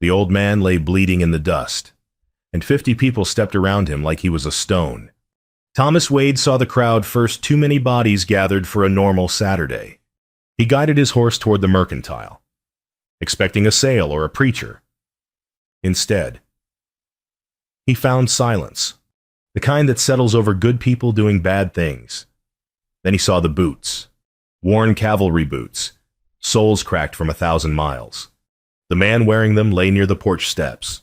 The old man lay bleeding in the dust, and 50 people stepped around him like he was a stone. Thomas Wade saw the crowd first too many bodies gathered for a normal Saturday. He guided his horse toward the mercantile, expecting a sale or a preacher. Instead, he found silence, the kind that settles over good people doing bad things. Then he saw the boots, worn cavalry boots, soles cracked from 1,000 miles. The man wearing them lay near the porch steps,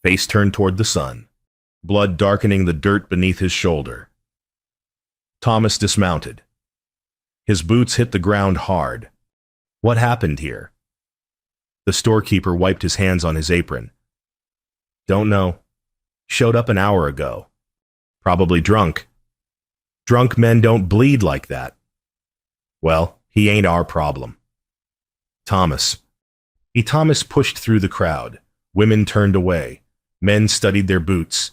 face turned toward the sun, blood darkening the dirt beneath his shoulder. Thomas dismounted. His boots hit the ground hard. What happened here? The storekeeper wiped his hands on his apron. Don't know. Showed up an hour ago. Probably drunk. Drunk men don't bleed like that. Well, he ain't our problem. Thomas pushed through the crowd. Women turned away. Men studied their boots.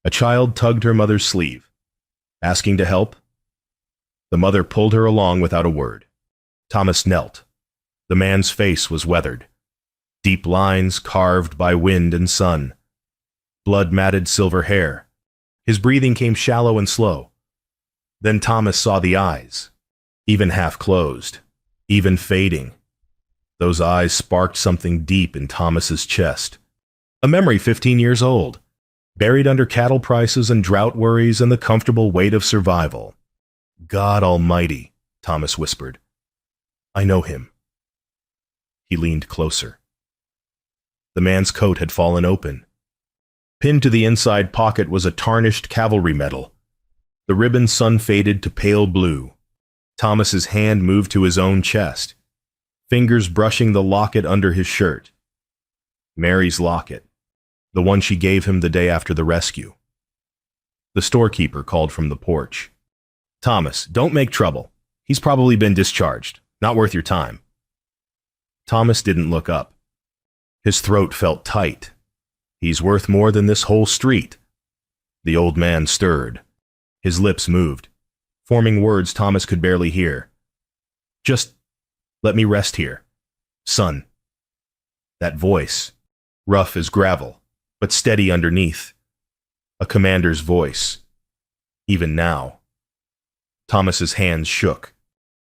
A child tugged her mother's sleeve. Asking to help? The mother pulled her along without a word. Thomas knelt. The man's face was weathered. Deep lines carved by wind and sun. Blood-matted silver hair. His breathing came shallow and slow. Then Thomas saw the eyes, even half-closed, even fading. Those eyes sparked something deep in Thomas's chest. A memory 15 years old, buried under cattle prices and drought worries and the comfortable weight of survival. God Almighty, Thomas whispered. I know him. He leaned closer. The man's coat had fallen open. Pinned to the inside pocket was a tarnished cavalry medal. The ribbon sun-faded to pale blue. Thomas's hand moved to his own chest, fingers brushing the locket under his shirt. Mary's locket, the one she gave him the day after the rescue. The storekeeper called from the porch. Thomas, don't make trouble. He's probably been discharged. Not worth your time. Thomas didn't look up. His throat felt tight. He's worth more than this whole street. The old man stirred. His lips moved, forming words Thomas could barely hear. Just let me rest here, son. That voice, rough as gravel, but steady underneath. A commander's voice. Even now. Thomas's hands shook.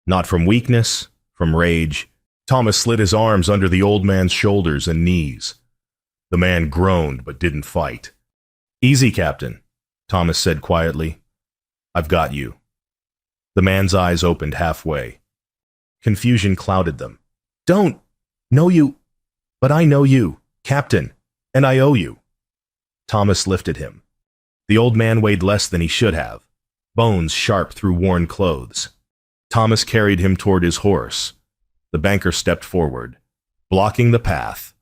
Not from weakness, from rage. Thomas slid his arms under the old man's shoulders and knees. The man groaned but didn't fight. Easy, Captain, Thomas said quietly. I've got you. The man's eyes opened halfway. Confusion clouded them. Don't. Know you. But I know you, Captain, and I owe you. Thomas lifted him. The old man weighed less than he should have, bones sharp through worn clothes. Thomas carried him toward his horse. The banker stepped forward, blocking the path.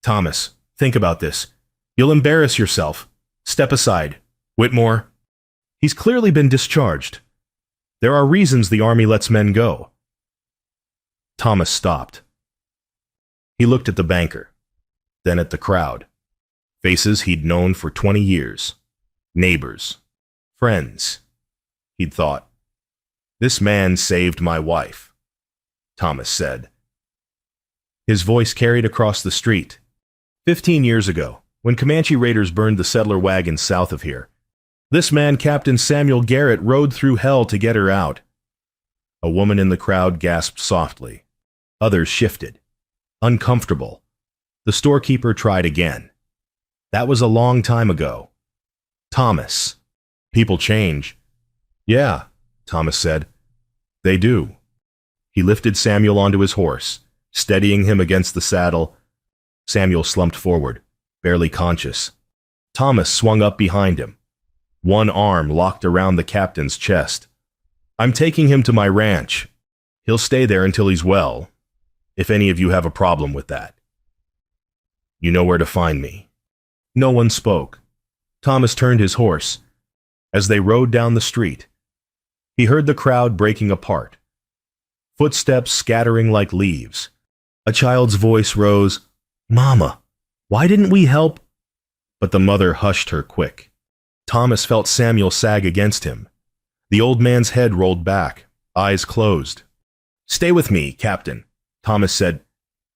Thomas, think about this. You'll embarrass yourself. Step aside. Whitmore. He's clearly been discharged. There are reasons the Army lets men go. Thomas stopped. He looked at the banker, then at the crowd. Faces he'd known for 20 years. Neighbors. Friends. He'd thought, this man saved my wife, Thomas said. His voice carried across the street. 15 years ago, when Comanche raiders burned the settler wagons south of here, this man, Captain Samuel Garrett, rode through hell to get her out. A woman in the crowd gasped softly. Others shifted. Uncomfortable. The storekeeper tried again. That was a long time ago. Thomas. People change. Yeah, Thomas said. They do. He lifted Samuel onto his horse, steadying him against the saddle. Samuel slumped forward, barely conscious. Thomas swung up behind him. One arm locked around the captain's chest. I'm taking him to my ranch. He'll stay there until he's well, if any of you have a problem with that. You know where to find me. No one spoke. Thomas turned his horse. As they rode down the street, he heard the crowd breaking apart. Footsteps scattering like leaves. A child's voice rose, Mama, why didn't we help? But the mother hushed her quick. Thomas felt Samuel sag against him. The old man's head rolled back, eyes closed. Stay with me, Captain, Thomas said.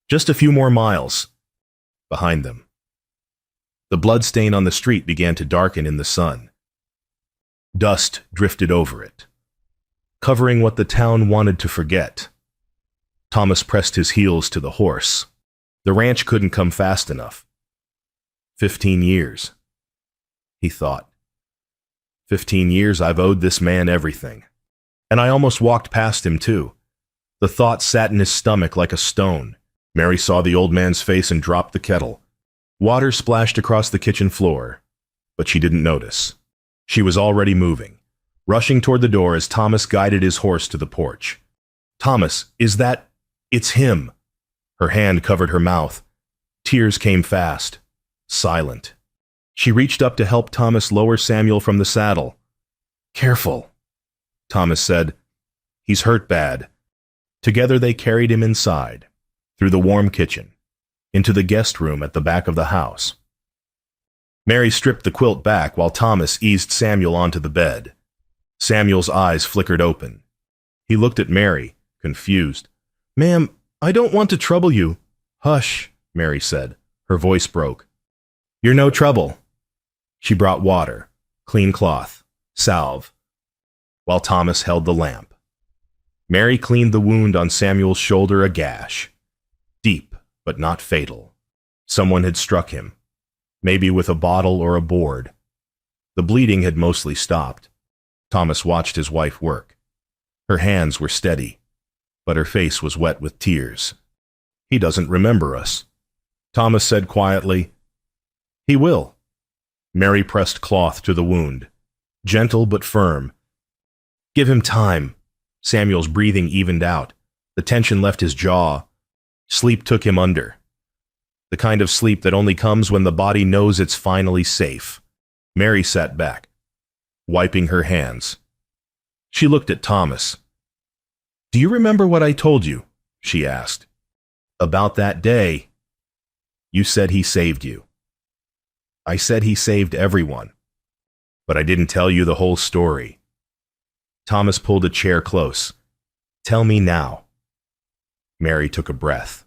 Just a few more miles. behind them. The bloodstain on the street began to darken in the sun. Dust drifted over it, covering what the town wanted to forget. Thomas pressed his heels to the horse. The ranch couldn't come fast enough. 15 years, he thought. 15 years I've owed this man everything. And I almost walked past him, too. The thought sat in his stomach like a stone. Mary saw the old man's face and dropped the kettle. Water splashed across the kitchen floor, but she didn't notice. She was already moving, rushing toward the door as Thomas guided his horse to the porch. "Thomas, is that... It's him." Her hand covered her mouth. Tears came fast, silent. She reached up to help Thomas lower Samuel from the saddle. "Careful," Thomas said. "He's hurt bad." Together they carried him inside, through the warm kitchen, into the guest room at the back of the house. Mary stripped the quilt back while Thomas eased Samuel onto the bed. Samuel's eyes flickered open. He looked at Mary, confused. "Ma'am, I don't want to trouble you." "Hush," Mary said. Her voice broke. "You're no trouble." She brought water, clean cloth, salve, while Thomas held the lamp. Mary cleaned the wound on Samuel's shoulder, a gash. Deep, but not fatal. Someone had struck him, maybe with a bottle or a board. The bleeding had mostly stopped. Thomas watched his wife work. Her hands were steady, but her face was wet with tears. "He doesn't remember us," Thomas said quietly. "He will." Mary pressed cloth to the wound, gentle but firm. "Give him time." Samuel's breathing evened out. The tension left his jaw. Sleep took him under. The kind of sleep that only comes when the body knows it's finally safe. Mary sat back, wiping her hands. She looked at Thomas. "Do you remember what I told you?" she asked. "About that day. You said he saved you." "I said he saved everyone, but I didn't tell you the whole story." Thomas pulled a chair close. "Tell me now." Mary took a breath.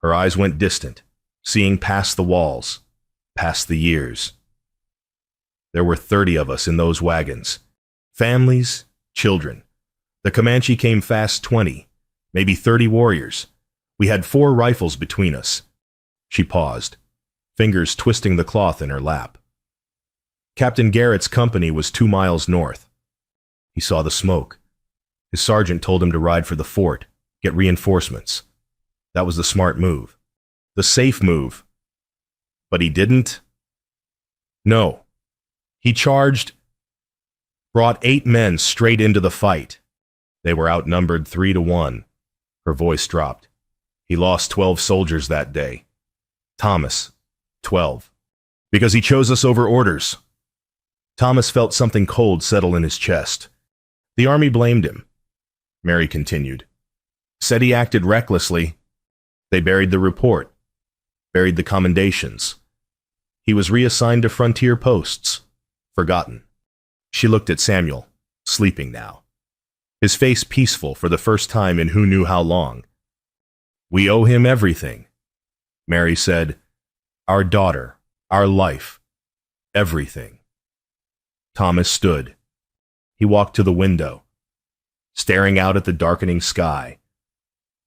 Her eyes went distant, seeing past the walls, past the years. "There were 30 of us in those wagons. Families, children. The Comanche came fast 20, maybe 30 warriors. We had 4 rifles between us." She paused, fingers twisting the cloth in her lap. Captain Garrett's company was 2 miles north. He saw the smoke. His sergeant told him to ride for the fort, get reinforcements. That was the smart move. The safe move. But he didn't? No. He charged, brought 8 men straight into the fight. They were outnumbered 3-1. Her voice dropped. He lost 12 soldiers that day. Thomas, 12. Because he chose us over orders. Thomas felt something cold settle in his chest. The army blamed him. Mary continued. Said he acted recklessly. They buried the report. Buried the commendations. He was reassigned to frontier posts. Forgotten. She looked at Samuel, sleeping now. His face peaceful for the first time in who knew how long. "We owe him everything," Mary said. "Our daughter, our life, everything." Thomas stood. He walked to the window, staring out at the darkening sky.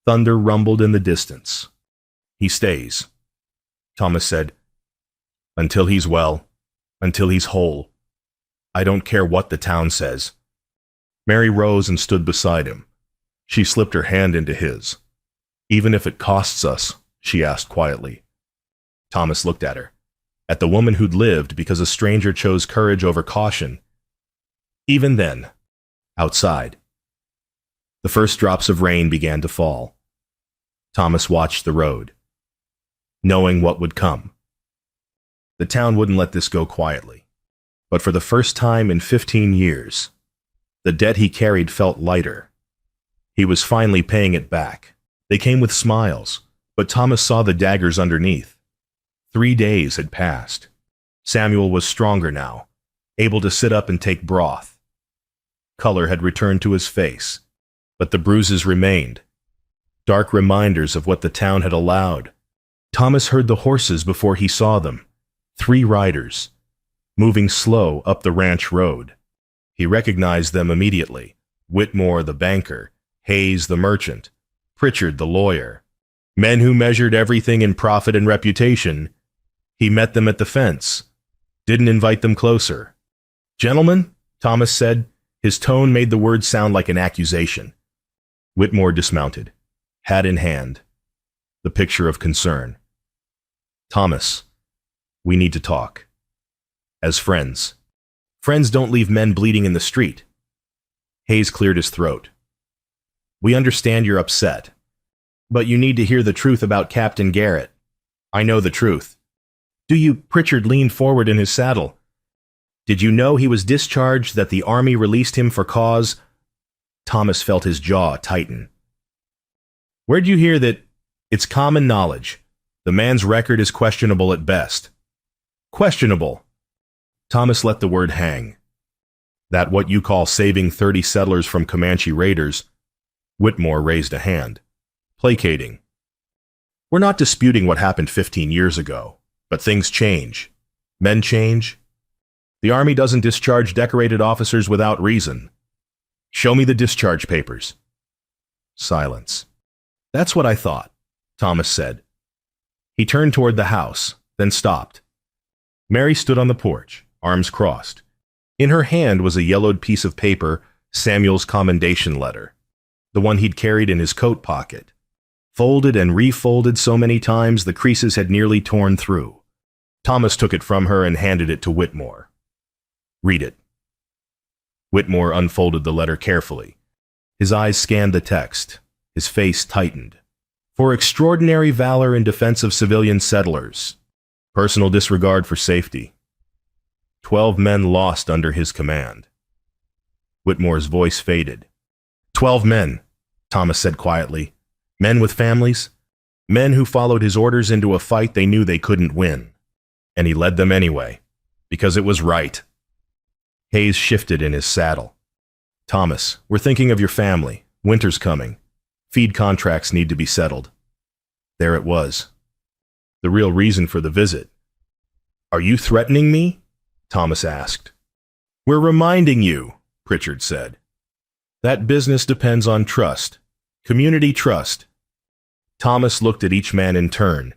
Thunder rumbled in the distance. "He stays," Thomas said. "Until he's well, until he's whole. I don't care what the town says." Mary rose and stood beside him. She slipped her hand into his. "Even if it costs us?" she asked quietly. Thomas looked at her, at the woman who'd lived because a stranger chose courage over caution. Even then, outside, the first drops of rain began to fall. Thomas watched the road, knowing what would come. The town wouldn't let this go quietly, but for the first time in 15 years, the debt he carried felt lighter. He was finally paying it back. They came with smiles, but Thomas saw the daggers underneath. 3 days had passed. Samuel was stronger now, able to sit up and take broth. Color had returned to his face, but the bruises remained, dark reminders of what the town had allowed. Thomas heard the horses before he saw them. 3 riders, moving slow up the ranch road. He recognized them immediately. Whitmore, the banker, Hayes, the merchant, Pritchard, the lawyer. Men who measured everything in profit and reputation. He met them at the fence. Didn't invite them closer. "Gentlemen," Thomas said. His tone made the words sound like an accusation. Whitmore dismounted, hat in hand, the picture of concern. "Thomas, we need to talk. As friends. Friends don't leave men bleeding in the street." Hayes cleared his throat. "We understand you're upset, but you need to hear the truth about Captain Garrett." "I know the truth." "Do you?" Pritchard leaned forward in his saddle. "Did you know he was discharged, that the Army released him for cause?" Thomas felt his jaw tighten. "Where'd you hear that?" "It's common knowledge. The man's record is questionable at best." "Questionable." Thomas let the word hang. "That what you call saving 30 settlers from Comanche raiders?" Whitmore raised a hand. Placating. "We're not disputing what happened 15 years ago, but things change. Men change. The Army doesn't discharge decorated officers without reason. Show me the discharge papers." Silence. "That's what I thought," Thomas said. He turned toward the house, then stopped. Mary stood on the porch, arms crossed. In her hand was a yellowed piece of paper, Samuel's commendation letter, the one he'd carried in his coat pocket. Folded and refolded so many times the creases had nearly torn through. Thomas took it from her and handed it to Whitmore. "Read it." Whitmore unfolded the letter carefully. His eyes scanned the text. His face tightened. "For extraordinary valor in defense of civilian settlers. Personal disregard for safety. 12 men lost under his command." Whitmore's voice faded. 12 men, Thomas said quietly. Men with families. Men who followed his orders into a fight they knew they couldn't win. And he led them anyway, because it was right. Hayes shifted in his saddle. "Thomas, we're thinking of your family. Winter's coming. Feed contracts need to be settled." There it was. The real reason for the visit. "Are you threatening me?" Thomas asked. "We're reminding you," Pritchard said. "That business depends on trust. Community trust." Thomas looked at each man in turn.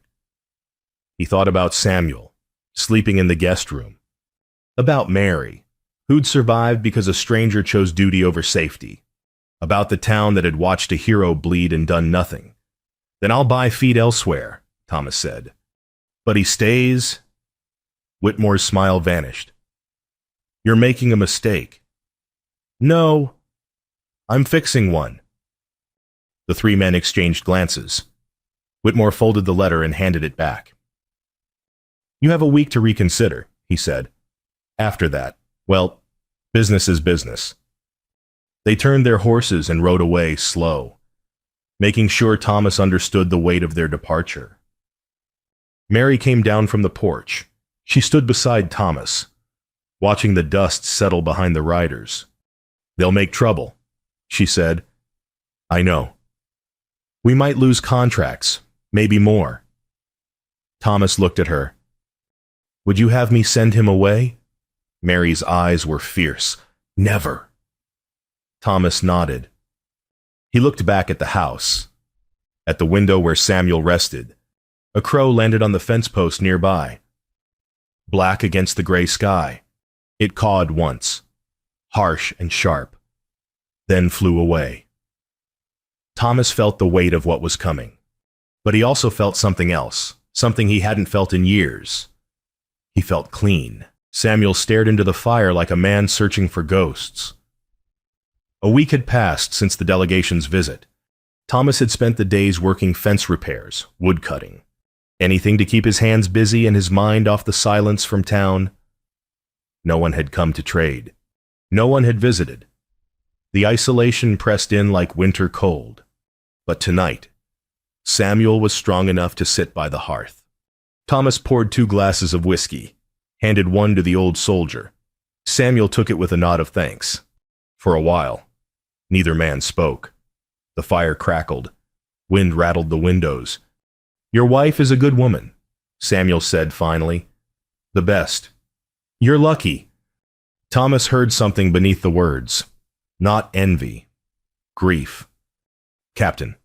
He thought about Samuel, sleeping in the guest room. About Mary, who'd survived because a stranger chose duty over safety. About the town that had watched a hero bleed and done nothing. "Then I'll buy feed elsewhere," Thomas said. "But he stays." Whitmore's smile vanished. "You're making a mistake." "No, I'm fixing one." The 3 men exchanged glances. Whitmore folded the letter and handed it back. "You have a week to reconsider," he said. "After that, well, business is business." They turned their horses and rode away slow, making sure Thomas understood the weight of their departure. Mary came down from the porch. She stood beside Thomas, watching the dust settle behind the riders. "They'll make trouble," she said. "I know. We might lose contracts, maybe more." Thomas looked at her. "Would you have me send him away?" Mary's eyes were fierce. "Never." Thomas nodded. He looked back at the house, at the window where Samuel rested. A crow landed on the fence post nearby. Black against the gray sky. It cawed once, harsh and sharp, then flew away. Thomas felt the weight of what was coming, but he also felt something else, something he hadn't felt in years. He felt clean. Samuel stared into the fire like a man searching for ghosts. A week had passed since the delegation's visit. Thomas had spent the days working fence repairs, wood cutting. Anything to keep his hands busy and his mind off the silence from town. No one had come to trade. No one had visited. The isolation pressed in like winter cold. But tonight, Samuel was strong enough to sit by the hearth. Thomas poured 2 glasses of whiskey, handed one to the old soldier. Samuel took it with a nod of thanks. For a while, neither man spoke. The fire crackled. Wind rattled the windows. Your wife is a good woman, Samuel said finally. The best. You're lucky. Thomas heard something beneath the words. Not envy. Grief. Captain,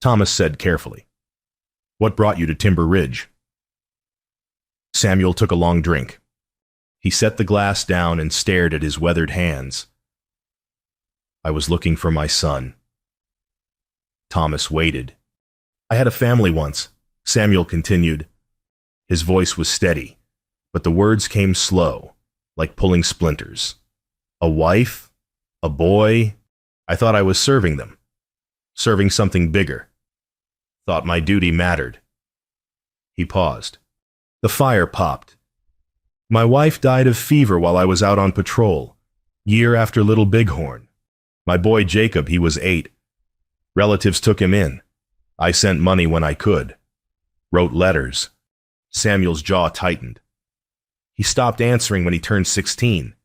Thomas said carefully. What brought you to Timber Ridge? Samuel took a long drink. He set the glass down and stared at his weathered hands. I was looking for my son. Thomas waited. I had a family once, Samuel continued. His voice was steady, but the words came slow, like pulling splinters. A wife? A boy? I thought I was serving them. Serving something bigger. Thought my duty mattered. He paused. The fire popped. My wife died of fever while I was out on patrol, year after Little Bighorn. My boy Jacob, he was 8. Relatives took him in. I sent money when I could. Wrote letters. Samuel's jaw tightened. He stopped answering when he turned 16.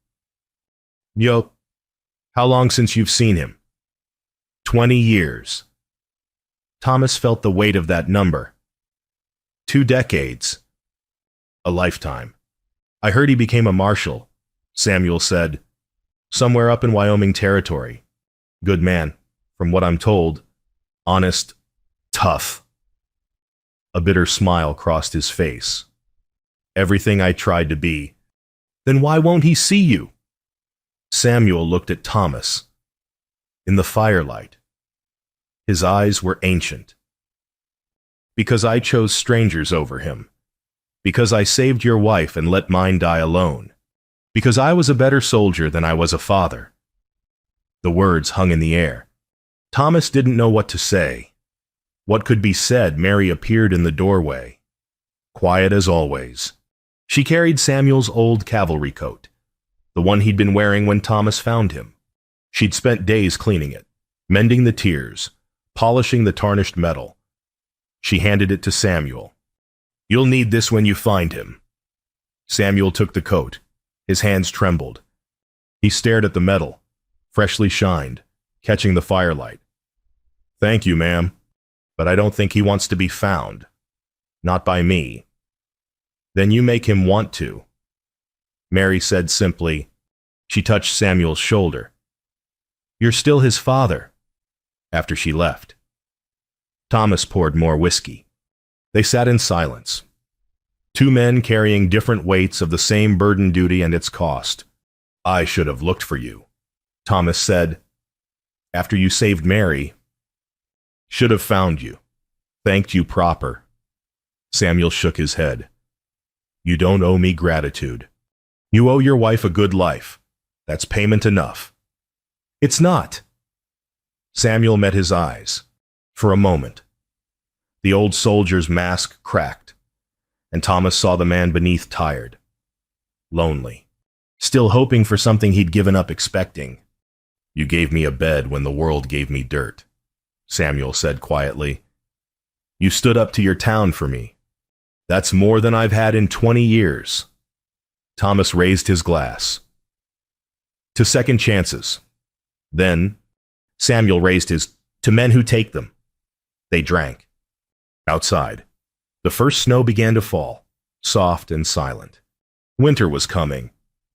Yo, how long since you've seen him? 20 years. Thomas felt the weight of that number. 2 decades. A lifetime. I heard he became a marshal, Samuel said. Somewhere up in Wyoming Territory. Good man, from what I'm told. Honest, tough. A bitter smile crossed his face. Everything I tried to be. Then why won't he see you? Samuel looked at Thomas. In the firelight. His eyes were ancient. Because I chose strangers over him. Because I saved your wife and let mine die alone. Because I was a better soldier than I was a father. The words hung in the air. Thomas didn't know what to say. What could be said? Mary appeared in the doorway. Quiet as always. She carried Samuel's old cavalry coat, the one he'd been wearing when Thomas found him. She'd spent days cleaning it, mending the tears, polishing the tarnished metal. She handed it to Samuel. You'll need this when you find him. Samuel took the coat. His hands trembled. He stared at the metal, freshly shined, catching the firelight. Thank you, ma'am, but I don't think he wants to be found. Not by me. Then you make him want to. Mary said simply. She touched Samuel's shoulder. You're still his father. After she left. Thomas poured more whiskey. They sat in silence. 2 men carrying different weights of the same burden duty and its cost. I should have looked for you, Thomas said. After you saved Mary. Should have found you. Thanked you proper. Samuel shook his head. You don't owe me gratitude. You owe your wife a good life. That's payment enough. It's not. Samuel met his eyes. For a moment. The old soldier's mask cracked, and Thomas saw the man beneath tired, lonely, still hoping for something he'd given up expecting. You gave me a bed when the world gave me dirt, Samuel said quietly. You stood up to your town for me. That's more than I've had in 20 years. Thomas raised his glass. To second chances. Then, Samuel raised his, to men who take them. They drank. Outside, the first snow began to fall, soft and silent. Winter was coming,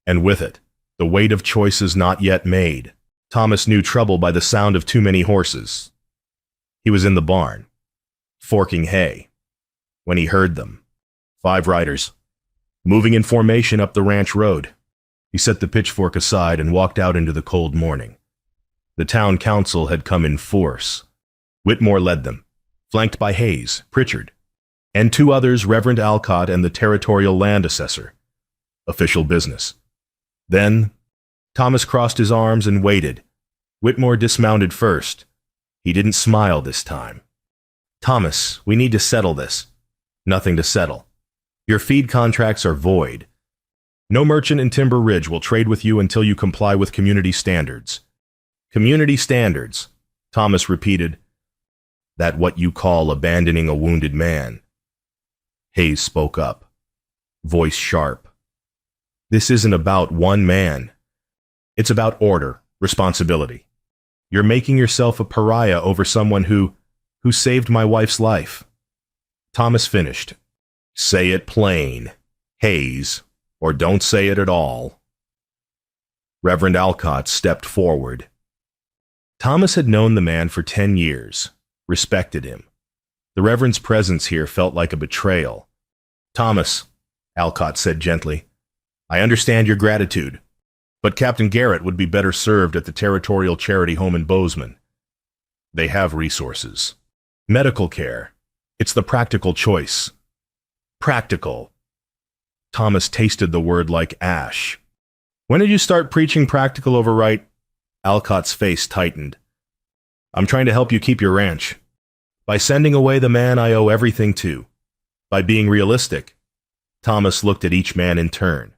and with it, the weight of choices not yet made. Thomas knew trouble by the sound of too many horses. He was in the barn, forking hay, when he heard them. 5 riders, moving in formation up the ranch road. He set the pitchfork aside and walked out into the cold morning. The town council had come in force. Whitmore led them, flanked by Hayes, Pritchard, and 2 others, Reverend Alcott and the territorial land assessor. Official business. Then, Thomas crossed his arms and waited. Whitmore dismounted first. He didn't smile this time. Thomas, we need to settle this. Nothing to settle. Your feed contracts are void. No merchant in Timber Ridge will trade with you until you comply with community standards. Community standards, Thomas repeated. That what you call abandoning a wounded man. Hayes spoke up, voice sharp. This isn't about one man. It's about order, responsibility. You're making yourself a pariah over someone who saved my wife's life. Thomas finished. Say it plain, Hayes, or don't say it at all. Reverend Alcott stepped forward. Thomas had known the man for 10 years, respected him. The Reverend's presence here felt like a betrayal. Thomas, Alcott said gently, I understand your gratitude, but Captain Garrett would be better served at the Territorial Charity Home in Bozeman. They have resources. Medical care. It's the practical choice. Practical. Thomas tasted the word like ash. When did you start preaching practical over right? Alcott's face tightened. I'm trying to help you keep your ranch. By sending away the man I owe everything to. By being realistic. Thomas looked at each man in turn.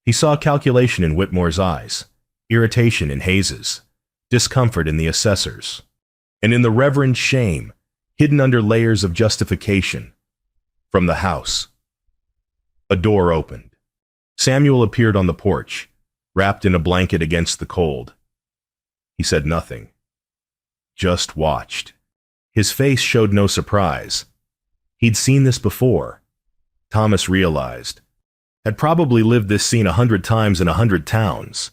He saw calculation in Whitmore's eyes, irritation in Hayes's, discomfort in the assessor's, and in the Reverend's shame, hidden under layers of justification. From the house. A door opened. Samuel appeared on the porch, wrapped in a blanket against the cold. He said nothing. Just watched. His face showed no surprise. He'd seen this before. Thomas realized. Had probably lived this scene 100 times in 100 towns.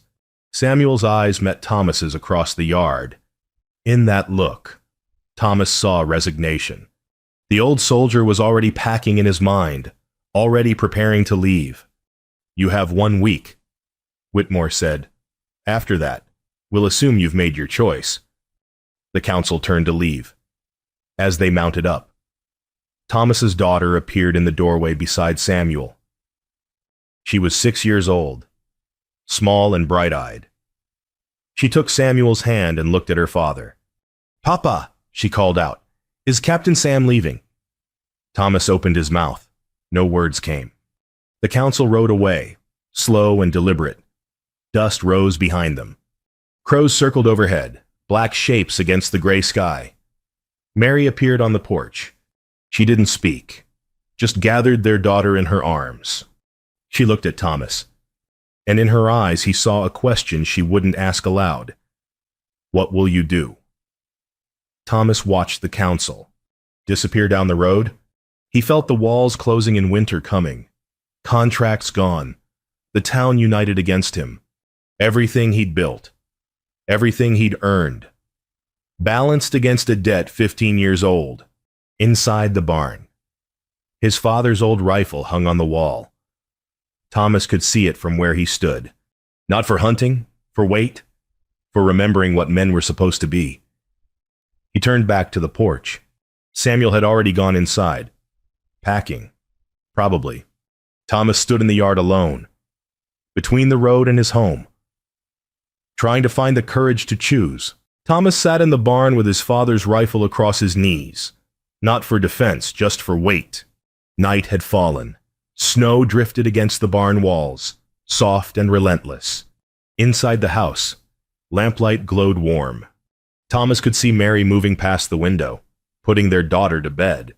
Samuel's eyes met Thomas's across the yard. In that look, Thomas saw resignation. The old soldier was already packing in his mind, already preparing to leave. You have 1 week, Whitmore said. After that, we'll assume you've made your choice. The council turned to leave. As they mounted up, Thomas's daughter appeared in the doorway beside Samuel. She was 6 years old, small and bright-eyed. She took Samuel's hand and looked at her father. Papa, she called out, is Captain Sam leaving? Thomas opened his mouth. No words came. The council rode away, slow and deliberate. Dust rose behind them. Crows circled overhead, black shapes against the gray sky. Mary appeared on the porch. She didn't speak, just gathered their daughter in her arms. She looked at Thomas, and in her eyes he saw a question she wouldn't ask aloud. What will you do? Thomas watched the council disappear down the road. He felt the walls closing in winter coming. Contracts gone. The town united against him. Everything he'd built. Everything he'd earned. Balanced against a debt 15 years old. Inside the barn. His father's old rifle hung on the wall. Thomas could see it from where he stood. Not for hunting, for weight, for remembering what men were supposed to be. He turned back to the porch. Samuel had already gone inside. Packing. Probably. Thomas stood in the yard alone, between the road and his home, trying to find the courage to choose. Thomas sat in the barn with his father's rifle across his knees, not for defense, just for weight. Night had fallen. Snow drifted against the barn walls, soft and relentless. Inside the house, lamplight glowed warm. Thomas could see Mary moving past the window, putting their daughter to bed.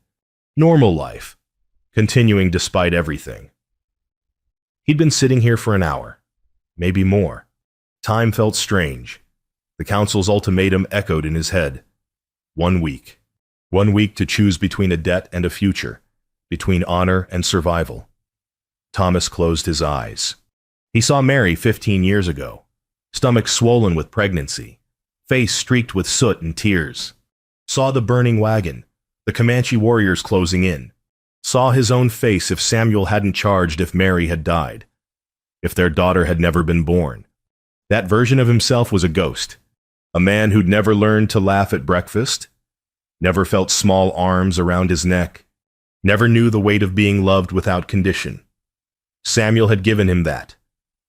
Normal life, continuing despite everything. He'd been sitting here for an hour, maybe more. Time felt strange. The council's ultimatum echoed in his head. 1 week. 1 week to choose between a debt and a future, between honor and survival. Thomas closed his eyes. He saw Mary 15 years ago, stomach swollen with pregnancy, face streaked with soot and tears. Saw the burning wagon, the Comanche warriors closing in. Saw his own face if Samuel hadn't charged, if Mary had died, if their daughter had never been born. That version of himself was a ghost, a man who'd never learned to laugh at breakfast, never felt small arms around his neck, never knew the weight of being loved without condition. Samuel had given him that,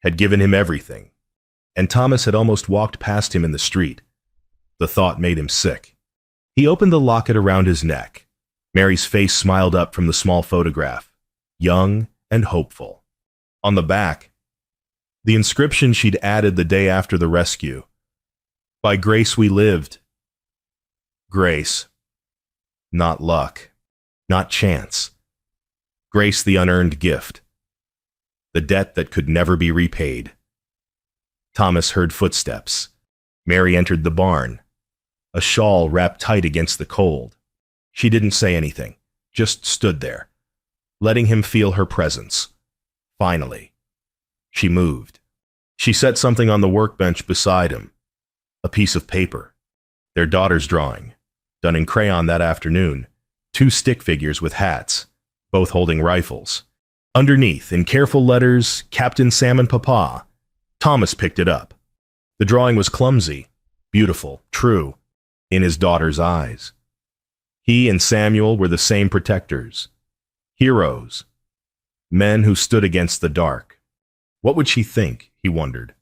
had given him everything, and Thomas had almost walked past him in the street. The thought made him sick. He opened the locket around his neck. Mary's face smiled up from the small photograph, young and hopeful. On the back, the inscription she'd added the day after the rescue. By grace we lived. Grace. Not luck. Not chance. Grace, the unearned gift. The debt that could never be repaid. Thomas heard footsteps. Mary entered the barn, a shawl wrapped tight against the cold. She didn't say anything, just stood there, letting him feel her presence. Finally, she moved. She set something on the workbench beside him, a piece of paper, their daughter's drawing, done in crayon that afternoon, 2 stick figures with hats, both holding rifles. Underneath, in careful letters, Captain Sam and Papa. Thomas picked it up. The drawing was clumsy, beautiful, true, in his daughter's eyes. He and Samuel were the same protectors, heroes, men who stood against the dark. What would she think, he wondered.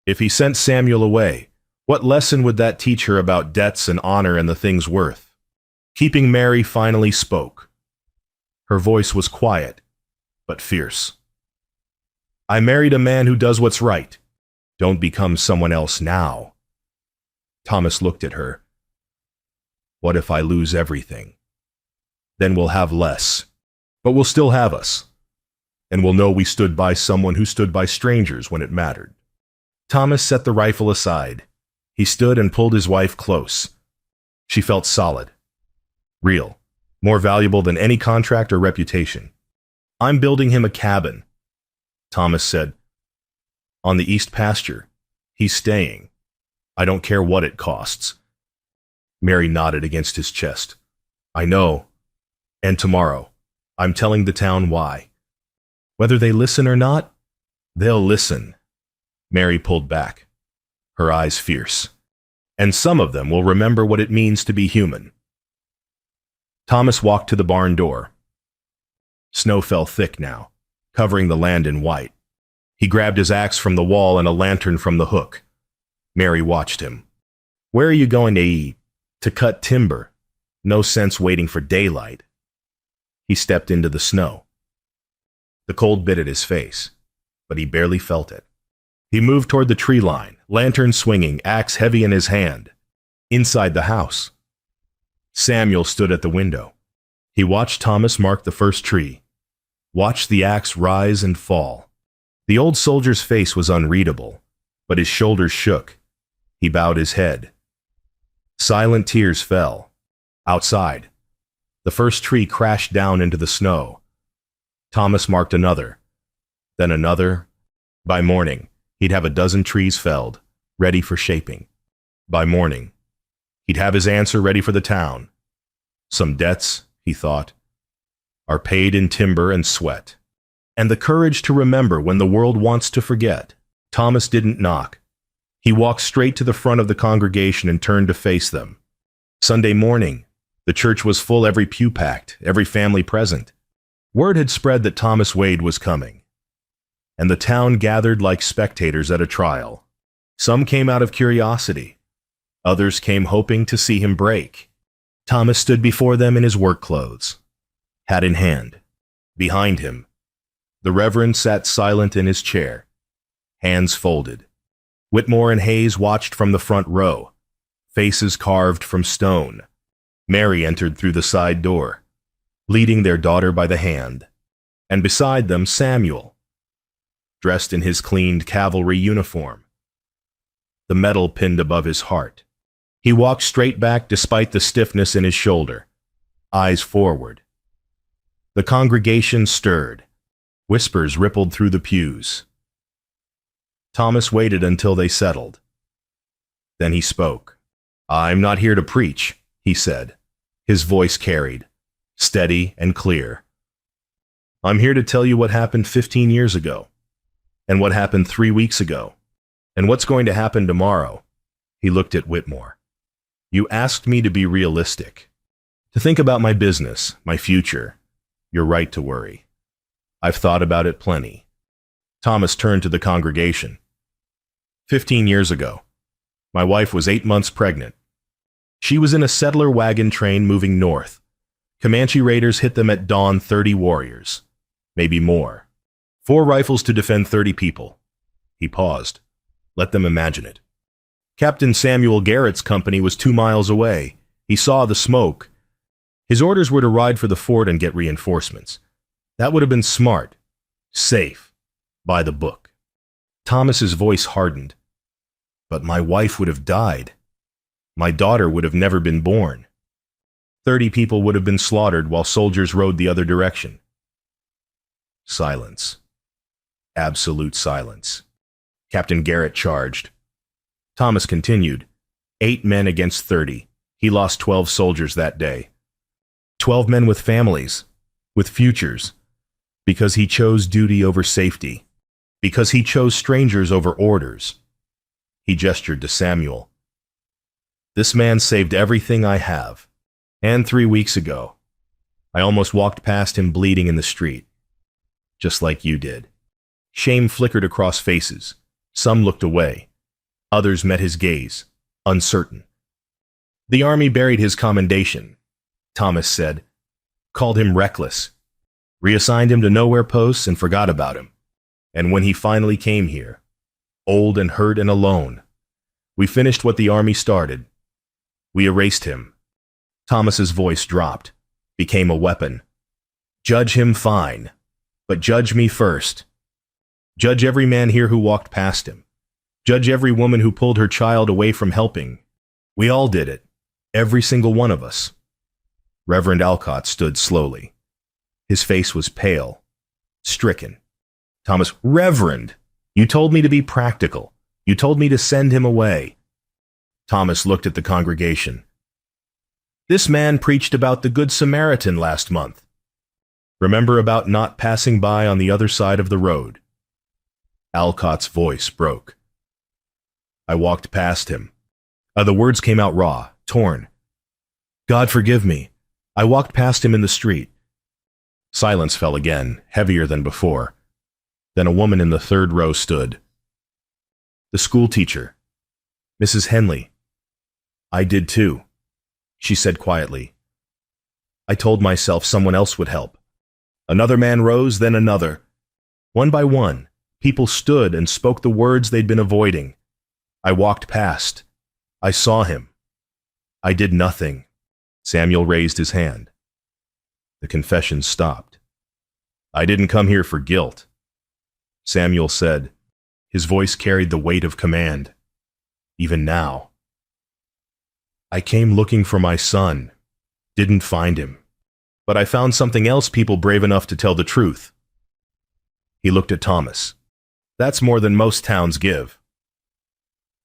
If he sent Samuel away, what lesson would that teach her about debts and honor and the things worth? Keeping Mary finally spoke. Her voice was quiet, but fierce. I married a man who does what's right. Don't become someone else now. Thomas looked at her. What if I lose everything? Then we'll have less, but we'll still have us. And we'll know we stood by someone who stood by strangers when it mattered. Thomas set the rifle aside. He stood and pulled his wife close. She felt solid, real, more valuable than any contract or reputation. I'm building him a cabin, Thomas said. On the east pasture. He's staying. I don't care what it costs. Mary nodded against his chest. I know. And tomorrow, I'm telling the town why. Whether they listen or not, they'll listen. Mary pulled back, her eyes fierce. And some of them will remember what it means to be human. Thomas walked to the barn door. Snow fell thick now, covering the land in white. He grabbed his axe from the wall and a lantern from the hook. Mary watched him. Where are you going to eat? To cut timber. No sense waiting for daylight. He stepped into the snow. The cold bit at his face, but he barely felt it. He moved toward the tree line, lantern swinging, axe heavy in his hand. Inside the house, Samuel stood at the window. He watched Thomas mark the first tree, watched the axe rise and fall. The old soldier's face was unreadable, but his shoulders shook. He bowed his head. Silent tears fell. Outside, the first tree crashed down into the snow. Thomas marked another, then another. By morning, he'd have a dozen trees felled, ready for shaping. By morning, he'd have his answer ready for the town. Some debts, he thought, are paid in timber and sweat. And the courage to remember when the world wants to forget. Thomas didn't knock. He walked straight to the front of the congregation and turned to face them. Sunday morning, the church was full, every pew packed, every family present. Word had spread that Thomas Wade was coming, and the town gathered like spectators at a trial. Some came out of curiosity. Others came hoping to see him break. Thomas stood before them in his work clothes, hat in hand. Behind him, the Reverend sat silent in his chair, hands folded. Whitmore and Hayes watched from the front row, faces carved from stone. Mary entered through the side door, leading their daughter by the hand, and beside them Samuel, dressed in his cleaned cavalry uniform, the medal pinned above his heart. He walked straight back despite the stiffness in his shoulder, eyes forward. The congregation stirred. Whispers rippled through the pews. Thomas waited until they settled. Then he spoke. I'm not here to preach, he said. His voice carried, steady and clear. I'm here to tell you what happened 15 years ago, and what happened 3 weeks ago, and what's going to happen tomorrow. He looked at Whitmore. You asked me to be realistic, to think about my business, my future. You're right to worry. I've thought about it plenty. Thomas turned to the congregation. 15 years ago, my wife was 8 months pregnant. She was in a settler wagon train moving north. Comanche raiders hit them at dawn, 30 warriors, maybe more. 4 rifles to defend 30 people. He paused. Let them imagine it. Captain Samuel Garrett's company was 2 miles away. He saw the smoke. His orders were to ride for the fort and get reinforcements. That would have been smart, safe, by the book. Thomas's voice hardened. But my wife would have died. My daughter would have never been born. 30 people would have been slaughtered while soldiers rode the other direction. Silence. Absolute silence. Captain Garrett charged. Thomas continued. 8 men against 30. He lost 12 soldiers that day. 12 men with families, with futures, because he chose duty over safety, because he chose strangers over orders. He gestured to Samuel. This man saved everything I have. And 3 weeks ago, I almost walked past him bleeding in the street, just like you did. Shame flickered across faces. Some looked away. Others met his gaze, uncertain. The army buried his commendation, Thomas said, called him reckless, reassigned him to nowhere posts and forgot about him. And when he finally came here, old and hurt and alone, we finished what the army started. We erased him. Thomas's voice dropped, became a weapon. Judge him fine, but judge me first. Judge every man here who walked past him. Judge every woman who pulled her child away from helping. We all did it, every single one of us. Reverend Alcott stood slowly. His face was pale, stricken. Thomas, Reverend, you told me to be practical. You told me to send him away. Thomas looked at the congregation. This man preached about the Good Samaritan last month. Remember about not passing by on the other side of the road? Alcott's voice broke. I walked past him. The words came out raw, torn. God forgive me. I walked past him in the street. Silence fell again, heavier than before. Then a woman in the third row stood. The schoolteacher, Mrs. Henley. I did too, she said quietly. I told myself someone else would help. Another man rose, then another. One by one, people stood and spoke the words they'd been avoiding. I walked past. I saw him. I did nothing. Samuel raised his hand. The confession stopped. I didn't come here for guilt. Samuel said. His voice carried the weight of command. Even now. I came looking for my son. Didn't find him. But I found something else people brave enough to tell the truth. He looked at Thomas. That's more than most towns give.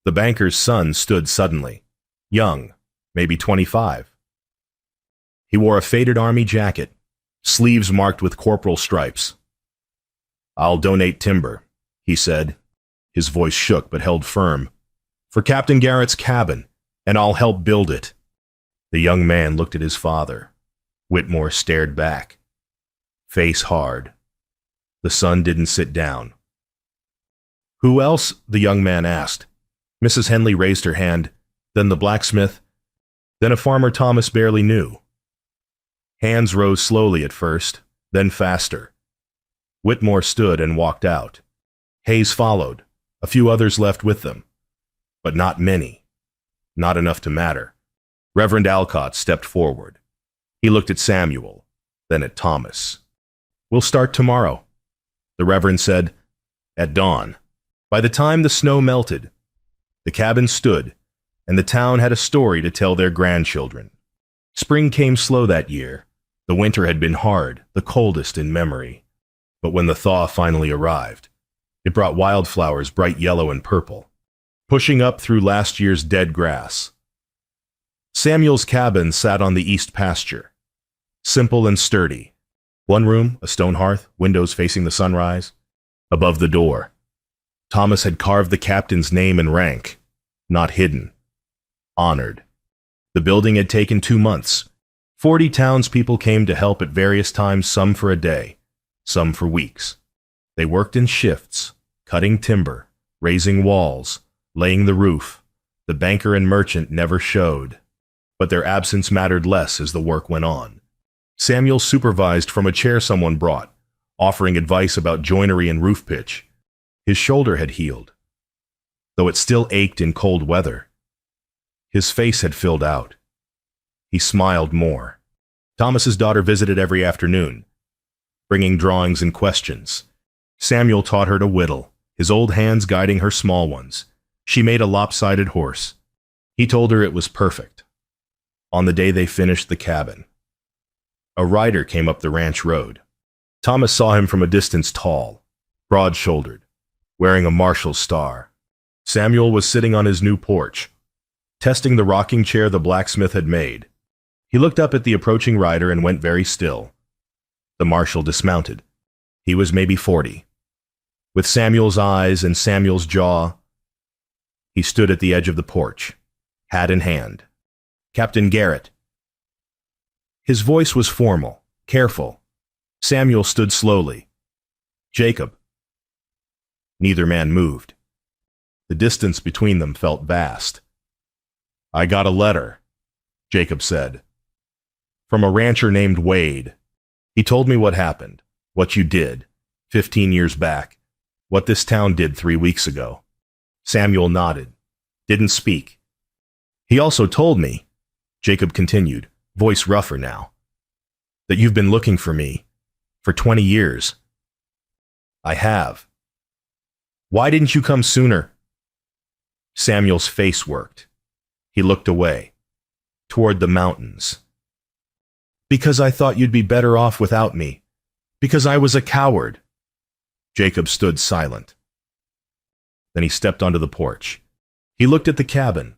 The banker's son stood suddenly. Young, maybe 25. He wore a faded army jacket, sleeves marked with corporal stripes. I'll donate timber, he said. His voice shook but held firm. For Captain Garrett's cabin, and I'll help build it. The young man looked at his father. Whitmore stared back, face hard. The son didn't sit down. Who else? The young man asked. Mrs. Henley raised her hand, then the blacksmith, then a farmer Thomas barely knew. Hands rose slowly at first, then faster. Whitmore stood and walked out. Hayes followed, a few others left with them. But not many. Not enough to matter. Reverend Alcott stepped forward. He looked at Samuel, then at Thomas. We'll start tomorrow, the Reverend said, at dawn. By the time the snow melted, the cabin stood, and the town had a story to tell their grandchildren. Spring came slow that year. The winter had been hard, the coldest in memory. But when the thaw finally arrived, it brought wildflowers bright yellow and purple, pushing up through last year's dead grass. Samuel's cabin sat on the east pasture, simple and sturdy. One room, a stone hearth, windows facing the sunrise. Above the door, Thomas had carved the captain's name and rank, not hidden, honored. The building had taken 2 months. 40 townspeople came to help at various times, some for a day, some for weeks. They worked in shifts, cutting timber, raising walls, laying the roof. The banker and merchant never showed, but their absence mattered less as the work went on. Samuel supervised from a chair someone brought, offering advice about joinery and roof pitch. His shoulder had healed, though it still ached in cold weather. His face had filled out. He smiled more. Thomas's daughter visited every afternoon, bringing drawings and questions. Samuel taught her to whittle, his old hands guiding her small ones. She made a lopsided horse. He told her it was perfect. on the day they finished the cabin. A rider came up the ranch road. Thomas saw him from a distance, tall, broad-shouldered, wearing a marshal's star. Samuel was sitting on his new porch, testing the rocking chair the blacksmith had made. He looked up at the approaching rider and went very still. The marshal dismounted. He was maybe 40. With Samuel's eyes and Samuel's jaw, he stood at the edge of the porch, hat in hand. "Captain Garrett." His voice was formal, careful. Samuel stood slowly. "Jacob." Neither man moved. The distance between them felt vast. "I got a letter," Jacob said, "from a rancher named Wade. He told me what happened, what you did, 15 years back, what this town did 3 weeks ago." Samuel nodded, didn't speak. "He also told me," Jacob continued, voice rougher now, "that you've been looking for me for 20 years. "I have." "Why didn't you come sooner?" Samuel's face worked. He looked away, toward the mountains. "Because I thought you'd be better off without me. Because I was a coward." Jacob stood silent. Then he stepped onto the porch. He looked at the cabin,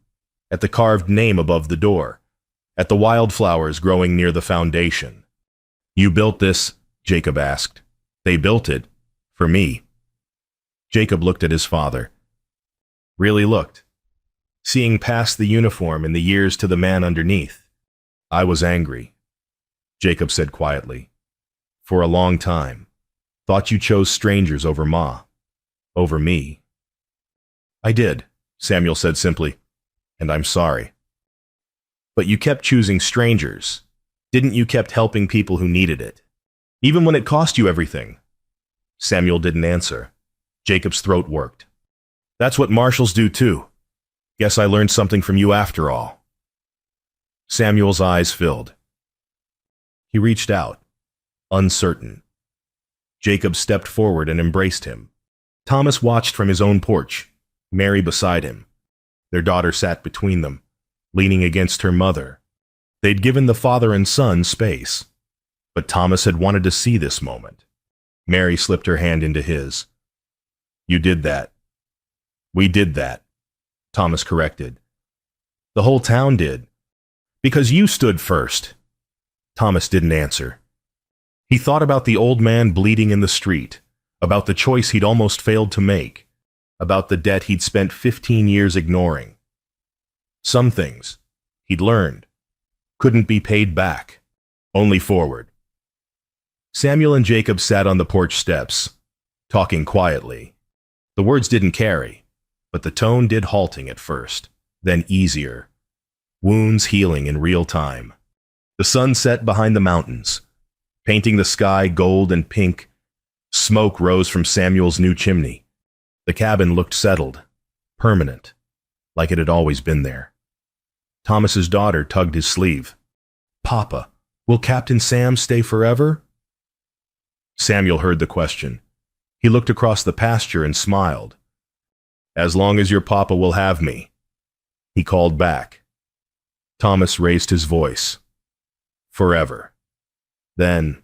at the carved name above the door, at the wildflowers growing near the foundation. "You built this?" Jacob asked. "They built it for me." Jacob looked at his father. Really looked, seeing past the uniform and the years to the man underneath. "I was angry," Jacob said quietly. "For a long time. Thought you chose strangers over Ma, over me." "I did," Samuel said simply, "and I'm sorry." "But you kept choosing strangers. Didn't you kept helping people who needed it? Even when it cost you everything?" Samuel didn't answer. Jacob's throat worked. "That's what marshals do too. Guess I learned something from you after all." Samuel's eyes filled. He reached out, uncertain. Jacob stepped forward and embraced him. Thomas watched from his own porch, Mary beside him. Their daughter sat between them, leaning against her mother. They'd given the father and son space, but Thomas had wanted to see this moment. Mary slipped her hand into his. "You did that." "We did that," Thomas corrected. "The whole town did. Because you stood first." Thomas didn't answer. He thought about the old man bleeding in the street, about the choice he'd almost failed to make, about the debt he'd spent 15 years ignoring. Some things, he'd learned, couldn't be paid back, only forward. Samuel and Jacob sat on the porch steps, talking quietly. The words didn't carry, but the tone did, halting at first, then easier. Wounds healing in real time. The sun set behind the mountains, painting the sky gold and pink. Smoke rose from Samuel's new chimney. The cabin looked settled, permanent, like it had always been there. Thomas's daughter tugged his sleeve. "Papa, will Captain Sam stay forever?" Samuel heard the question. He looked across the pasture and smiled. "As long as your papa will have me," he called back. Thomas raised his voice. "Forever." Then,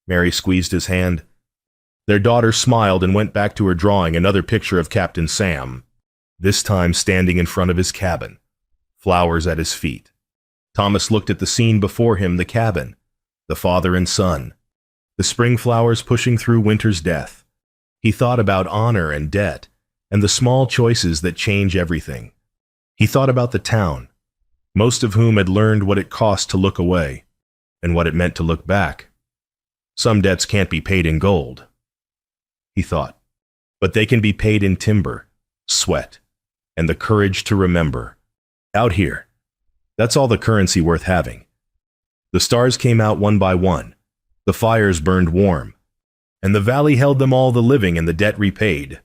Mary squeezed his hand. Their daughter smiled and went back to her drawing another picture of Captain Sam, this time standing in front of his cabin, flowers at his feet. Thomas looked at the scene before him, the cabin, the father and son, the spring flowers pushing through winter's death. He thought about honor and debt, and the small choices that change everything. He thought about the town, most of whom had learned what it cost to look away, and what it meant to look back. Some debts can't be paid in gold, he thought, but they can be paid in timber, sweat, and the courage to remember. Out here, that's all the currency worth having. The stars came out one by one, the fires burned warm, and the valley held them all, the living and the debt repaid.